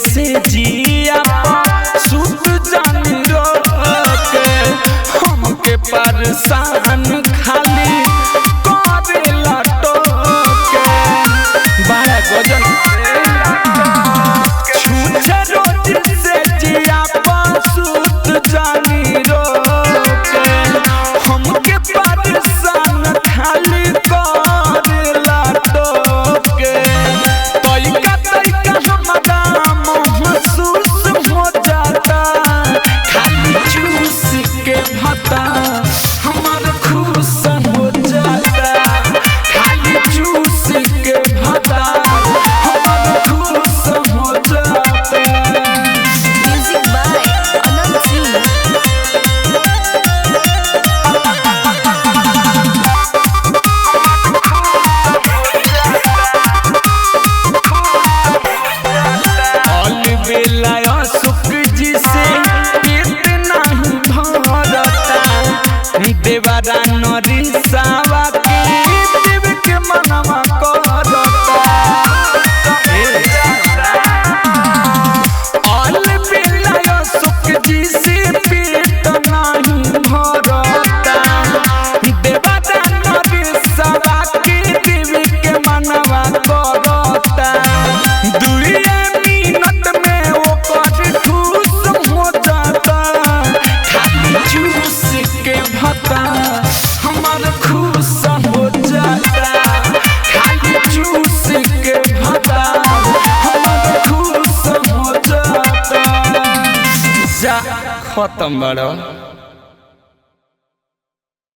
से जिया सुत जानी रोके हमके परेशान खाली करेला टोके बड़ा गजन छूछे रोज से जिया सुत जानी रोके हमके परेशान खाली करेला टोके तइका हमरा महसूस हो जाता खाली चूस के भाता हमार खुश हो जाता खाली चूस के भाता हमार खुश हो जाता। Music by Anant Singh. बेला सुख जी से पेट नहीं भरता देवरा नरिसावा के देव के मनवा करता ऑल बेला सुख जी से पेट नहीं भरता देवरा नरिसावा के देव के मनवा करता दुनिया मिनट में वो कर खुश हो जाता खाली चूस के भाता हमार खुश हो जाता खाली चूस के भाता हमार खुश हो जाता जा खत्म बड़ो।